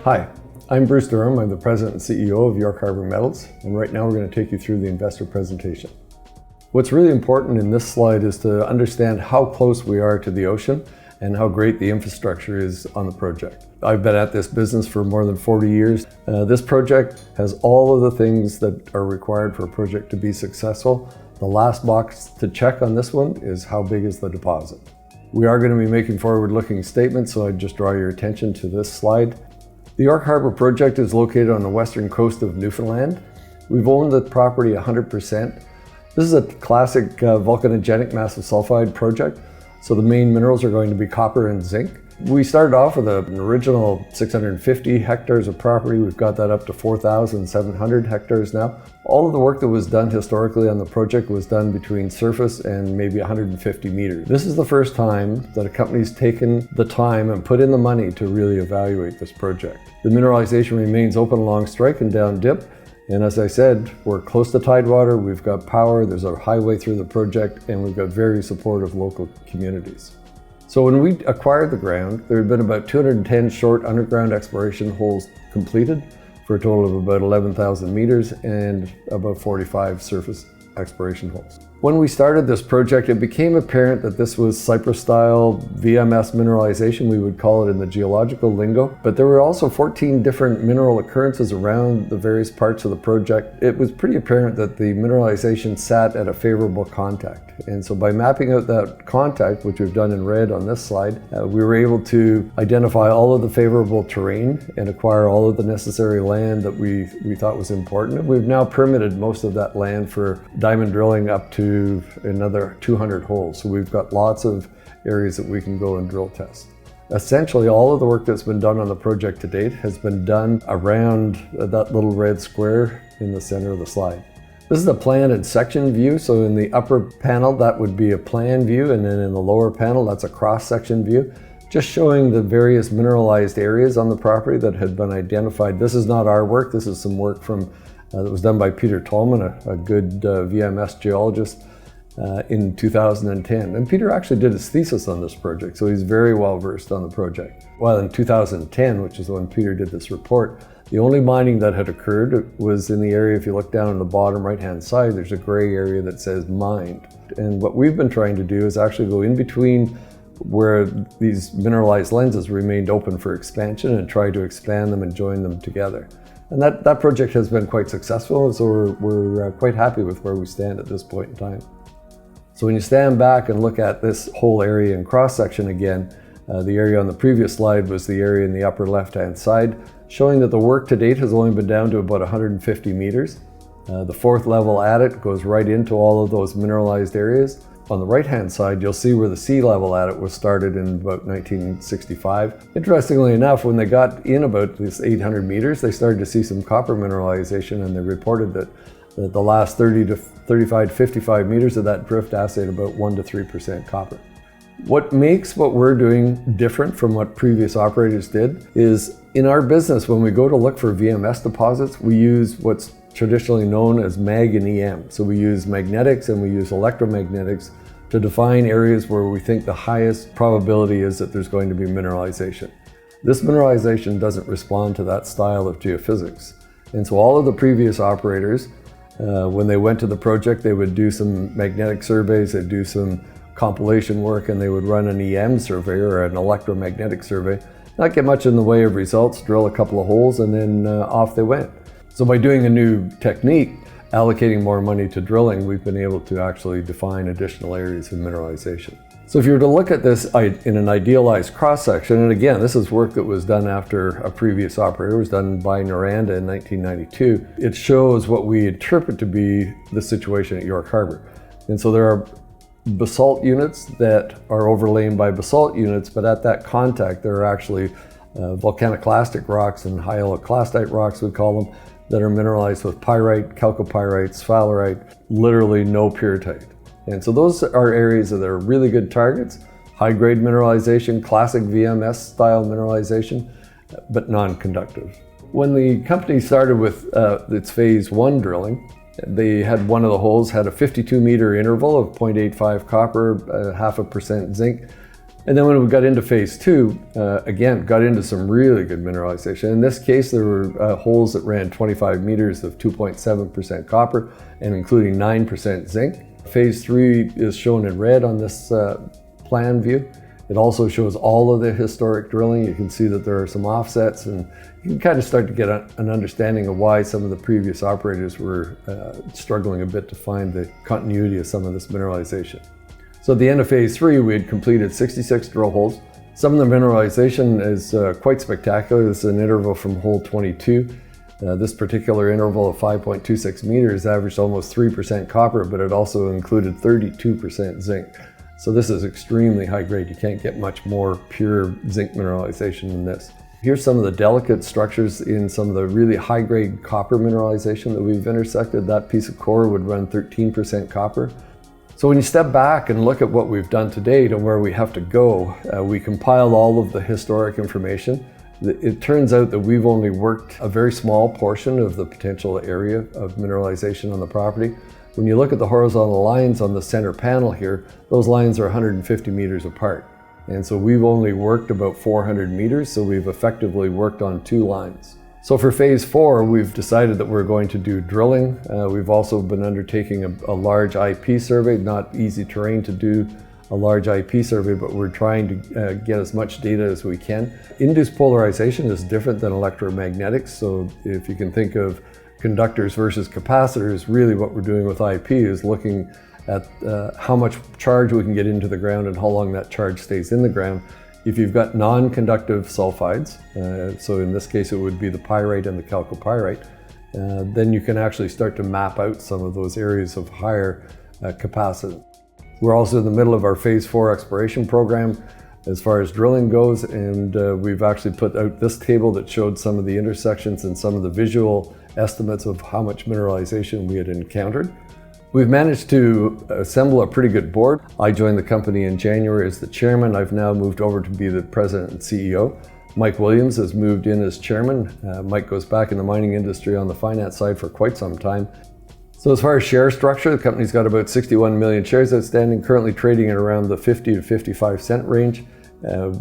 Hi, I'm Bruce Durham. I'm the President and CEO of York Harbour Metals, and right now we're going to take you through the investor presentation. What's really important in this slide is to understand how close we are to the ocean and how great the infrastructure is on the project. I've been at this business for more than 40 years. This project has all of the things that are required for a project to be successful. The last box to check on this one is how big is the deposit. We are going to be making forward-looking statements, so I'd just draw your attention to this slide. The York Harbour project is located on the western coast of Newfoundland. We've owned the property 100%. This is a classic volcanogenic massive sulfide project, so the main minerals are going to be copper and zinc. We started off with an original 650 hectares of property. We've got that up to 4,700 hectares now. All of the work that was done historically on the project was done between surface and maybe 150 meters. This is the first time that a company's taken the time and put in the money to really evaluate this project. The mineralization remains open along strike and down dip. And as I said, we're close to tidewater, we've got power, there's a highway through the project, and we've got very supportive local communities. So when we acquired the ground, there had been about 210 short underground exploration holes completed for a total of about 11,000 meters and about 45 surface exploration holes. When we started this project, it became apparent that this was Cyprus-style VMS mineralization, we would call it in the geological lingo. But there were also 14 different mineral occurrences around the various parts of the project. It was pretty apparent that the mineralization sat at a favorable contact. And so by mapping out that contact, which we've done in red on this slide, we were able to identify all of the favorable terrain and acquire all of the necessary land that we thought was important. We've now permitted most of that land for diamond drilling up to another 200 holes. So we've got lots of areas that we can go and drill test. Essentially, all of the work that's been done on the project to date has been done around that little red square in the center of the slide. This is a plan and section view. So in the upper panel, that would be a plan view. And then in the lower panel, that's a cross-section view, just showing the various mineralized areas on the property that had been identified. This is not our work. This is some work from that was done by Peter Tolman, a good VMS geologist, in 2010. And Peter actually did his thesis on this project, so he's very well versed on the project. Well, in 2010, which is when Peter did this report, the only mining that had occurred was in the area, if you look down on the bottom right-hand side, there's a gray area that says mined. And what we've been trying to do is actually go in between where these mineralized lenses remained open for expansion and try to expand them and join them together. And that project has been quite successful, so we're quite happy with where we stand at this point in time. So when you stand back and look at this whole area in cross-section again, the area on the previous slide was the area in the upper left-hand side, showing that the work to date has only been down to about 150 meters. The fourth level at it goes right into all of those mineralized areas. On the right-hand side, you'll see where the sea level at it was started in about 1965. Interestingly enough, when they got in about this 800 meters, they started to see some copper mineralization, and they reported that the last 30 to 35, 55 meters of that drift assayed about 1 to 3% copper. What makes what we're doing different from what previous operators did is in our business, when we go to look for VMS deposits, we use what's traditionally known as mag and EM. So we use magnetics and we use electromagnetics to define areas where we think the highest probability is that there's going to be mineralization. This mineralization doesn't respond to that style of geophysics. And so all of the previous operators, when they went to the project, they would do some magnetic surveys, they'd do some compilation work, and they would run an EM survey or an electromagnetic survey, not get much in the way of results, drill a couple of holes, and then off they went. So by doing a new technique, allocating more money to drilling, we've been able to actually define additional areas of mineralization. So if you were to look at this in an idealized cross-section, and again, this is work that was done after a previous operator, it was done by Noranda in 1992, it shows what we interpret to be the situation at York Harbour. And so there are basalt units that are overlain by basalt units, but at that contact, there are actually volcaniclastic rocks and hyaloclastite rocks, we call them, that are mineralized with pyrite, chalcopyrite, sphalerite, literally no pyrrhotite. And so those are areas that are really good targets, high-grade mineralization, classic VMS style mineralization, but non-conductive. When the company started with its phase 1 drilling, they had one of the holes had a 52-meter interval of 0.85 copper, 0.5% zinc, And then when we got into phase 2, again, got into some really good mineralization. In this case, there were holes that ran 25 meters of 2.7% copper and including 9% zinc. Phase 3 is shown in red on this plan view. It also shows all of the historic drilling. You can see that there are some offsets, and you can kind of start to get an understanding of why some of the previous operators were struggling a bit to find the continuity of some of this mineralization. So at the end of phase 3, we had completed 66 drill holes. Some of the mineralization is quite spectacular. This is an interval from hole 22. This particular interval of 5.26 meters averaged almost 3% copper, but it also included 32% zinc. So this is extremely high grade. You can't get much more pure zinc mineralization than this. Here's some of the delicate structures in some of the really high grade copper mineralization that we've intersected. That piece of core would run 13% copper. So when you step back and look at what we've done to date and where we have to go, we compiled all of the historic information. It turns out that we've only worked a very small portion of the potential area of mineralization on the property. When you look at the horizontal lines on the center panel here, those lines are 150 meters apart. And so we've only worked about 400 meters, so we've effectively worked on 2 lines. So for phase 4, we've decided that we're going to do drilling. We've also been undertaking a large IP survey, not easy terrain to do a large IP survey, but we're trying to get as much data as we can. Induced polarization is different than electromagnetics, so if you can think of conductors versus capacitors, really what we're doing with IP is looking at how much charge we can get into the ground and how long that charge stays in the ground. If you've got non-conductive sulfides, so in this case it would be the pyrite and the chalcopyrite, then you can actually start to map out some of those areas of higher capacitance. We're also in the middle of our phase 4 exploration program as far as drilling goes, and we've actually put out this table that showed some of the intersections and some of the visual estimates of how much mineralization we had encountered. We've managed to assemble a pretty good board. I joined the company in January as the chairman. I've now moved over to be the president and CEO. Mike Williams has moved in as chairman. Mike goes back in the mining industry on the finance side for quite some time. So as far as share structure, the company's got about 61 million shares outstanding, currently trading at around the 50 to 55 cent range.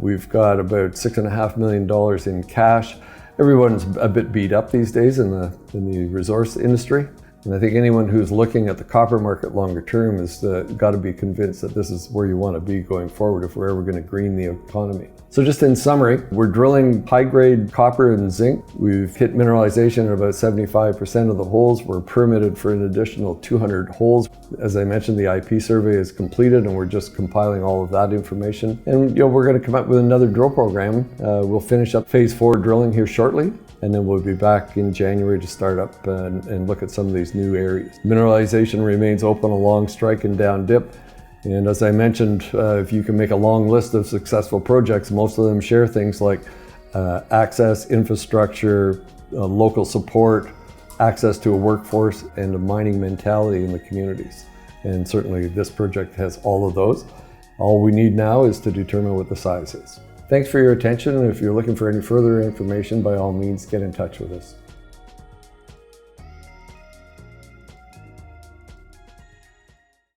We've got about $6.5 million in cash. Everyone's a bit beat up these days in the resource industry. And I think anyone who's looking at the copper market longer term has got to be convinced that this is where you want to be going forward if we're ever going to green the economy. So just in summary, we're drilling high-grade copper and zinc. We've hit mineralization at about 75% of the holes. We're permitted for an additional 200 holes. As I mentioned, the IP survey is completed and we're just compiling all of that information. And we're going to come up with another drill program. We'll finish up phase 4 drilling here shortly, and then we'll be back in January to start up and look at some of these new areas. Mineralization remains open along strike and down dip. And as I mentioned, if you can make a long list of successful projects, most of them share things like access, infrastructure, local support, access to a workforce, and a mining mentality in the communities. And certainly this project has all of those. All we need now is to determine what the size is. Thanks for your attention, and if you're looking for any further information, by all means, get in touch with us.